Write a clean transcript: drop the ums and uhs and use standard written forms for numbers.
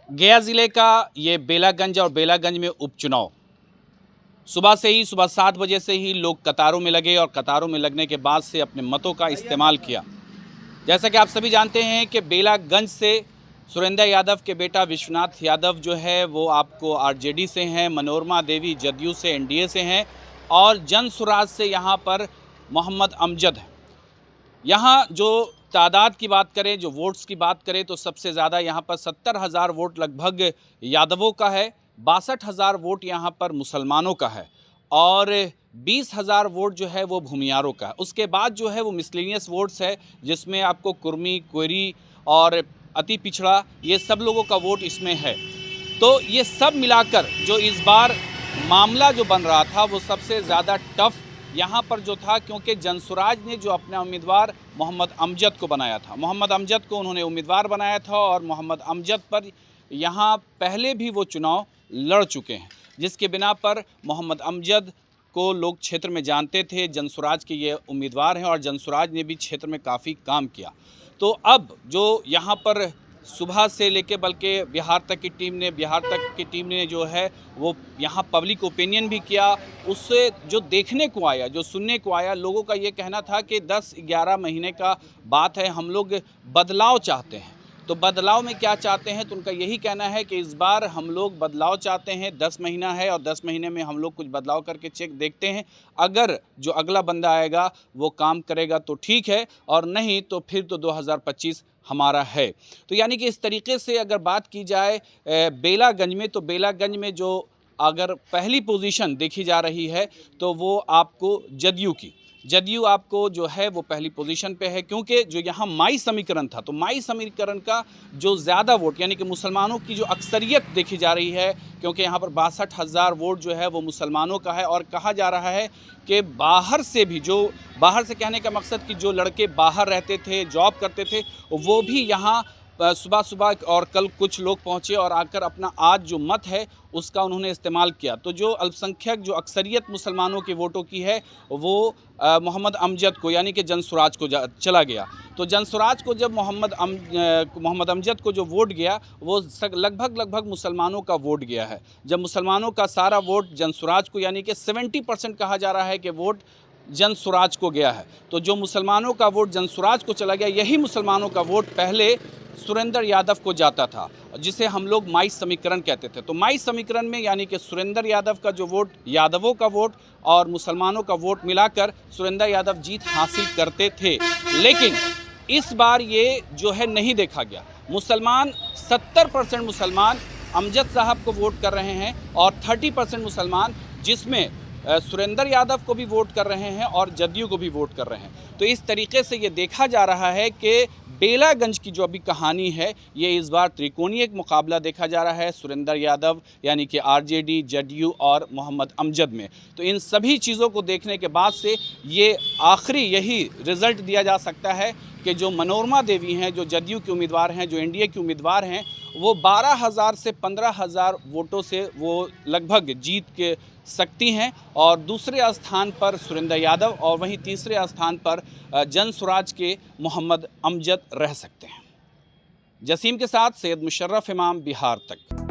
गया ज़िले का ये बेलागंज और बेलागंज में उपचुनाव सुबह 7 बजे से ही लोग कतारों में लगे और कतारों में लगने के बाद से अपने मतों का इस्तेमाल किया। जैसा कि आप सभी जानते हैं कि बेलागंज से सुरेंद्र यादव के बेटा विश्वनाथ यादव जो है वो आपको आरजेडी से हैं, मनोरमा देवी जदयू से एनडीए से हैं और जन सुराज से यहाँ पर मोहम्मद अमजद हैं। यहाँ जो तादाद की बात करें, जो वोट्स की बात करें तो सबसे ज़्यादा यहाँ पर 70,000 वोट लगभग यादवों का है, 62,000 वोट यहाँ पर मुसलमानों का है और 20,000 वोट जो है वो भूमियारों का है। उसके बाद जो है वो मिसलेनियस वोट्स है जिसमें आपको कुर्मी, कोयरी और अति पिछड़ा ये सब लोगों का वोट इसमें है। तो ये सब मिलाकर जो इस बार मामला जो बन रहा था वो सबसे ज़्यादा टफ यहाँ पर जो था, क्योंकि जनसुराज ने जो अपना उम्मीदवार मोहम्मद अमजद को बनाया था, मोहम्मद अमजद को उन्होंने उम्मीदवार बनाया था और मोहम्मद अमजद पर यहाँ पहले भी वो चुनाव लड़ चुके हैं, जिसके बिना पर मोहम्मद अमजद को लोग क्षेत्र में जानते थे, जनसुराज के ये उम्मीदवार हैं और जनसुराज ने भी क्षेत्र में काफ़ी काम किया। तो अब जो यहाँ पर सुबह से लेके बल्कि बिहार तक की टीम ने जो है वो यहाँ पब्लिक ओपिनियन भी किया। उससे जो देखने को आया, जो सुनने को आया, लोगों का ये कहना था कि 10-11 महीने का बात है, हम लोग बदलाव चाहते हैं। तो बदलाव में क्या चाहते हैं, तो उनका यही कहना है कि इस बार हम लोग बदलाव चाहते हैं। 10 महीना है और 10 महीने में हम लोग कुछ बदलाव करके चेक देखते हैं। अगर जो अगला बंदा आएगा वो काम करेगा तो ठीक है और नहीं तो फिर तो 2025 हमारा है। तो यानी कि इस तरीके से अगर बात की जाए बेलागंज में, तो बेलागंज में जो अगर पहली पोजीशन देखी जा रही है तो वो आपको जदयू आपको जो है वो पहली पोजीशन पे है, क्योंकि जो यहाँ माई समीकरण था तो माई समीकरण का जो ज़्यादा वोट यानी कि मुसलमानों की जो अक्सरियत देखी जा रही है, क्योंकि यहाँ पर 62,000 वोट जो है वो मुसलमानों का है। और कहा जा रहा है कि बाहर से भी, जो बाहर से कहने का मकसद कि जो लड़के बाहर रहते थे, जॉब करते थे, वो भी यहाँ सुबह और कल कुछ लोग पहुँचे और आकर अपना आज जो मत है उसका उन्होंने इस्तेमाल किया। तो जो अल्पसंख्यक, जो अक्सरियत मुसलमानों के वोटों की है वो मोहम्मद अमजद को यानी कि जनसुराज को चला गया। तो जनसुराज को जब मोहम्मद अमजद को जो वोट गया वो लगभग मुसलमानों का वोट गया है। जब मुसलमानों का सारा वोट जनसुराज को यानी कि 70% कहा जा रहा है कि वोट जनसुराज को गया है, तो जो मुसलमानों का वोट जनसुराज को चला गया, यही मुसलमानों का वोट पहले सुरेंद्र यादव को जाता था, जिसे हम लोग माई समीकरण कहते थे। तो माई समीकरण में यानी कि सुरेंद्र यादव का जो वोट, यादवों का वोट और मुसलमानों का वोट मिलाकर सुरेंद्र यादव जीत हासिल करते थे। लेकिन इस बार ये जो है नहीं देखा गया। मुसलमान 70% मुसलमान अमजद साहब को वोट कर रहे हैं और 30% मुसलमान, जिसमें सुरेंद्र यादव को भी वोट कर रहे हैं और जदयू को भी वोट कर रहे हैं। तो इस तरीके से ये देखा जा रहा है कि बेलागंज की जो अभी कहानी है ये इस बार त्रिकोणीय एक मुकाबला देखा जा रहा है सुरेंद्र यादव यानी कि आरजेडी, जदयू और मोहम्मद अमजद में। तो इन सभी चीज़ों को देखने के बाद से ये आखिरी यही रिज़ल्ट दिया जा सकता है कि जो मनोरमा देवी हैं, जो जदयू के उम्मीदवार हैं, जो एनडीए के उम्मीदवार हैं, वो 12,000 से 15,000 वोटों से वो लगभग जीत के सकती हैं और दूसरे स्थान पर सुरेंद्र यादव और वहीं तीसरे स्थान पर जनसुराज के मोहम्मद अमजद रह सकते हैं। जसीम के साथ सैयद मुशर्रफ इमाम, बिहार तक।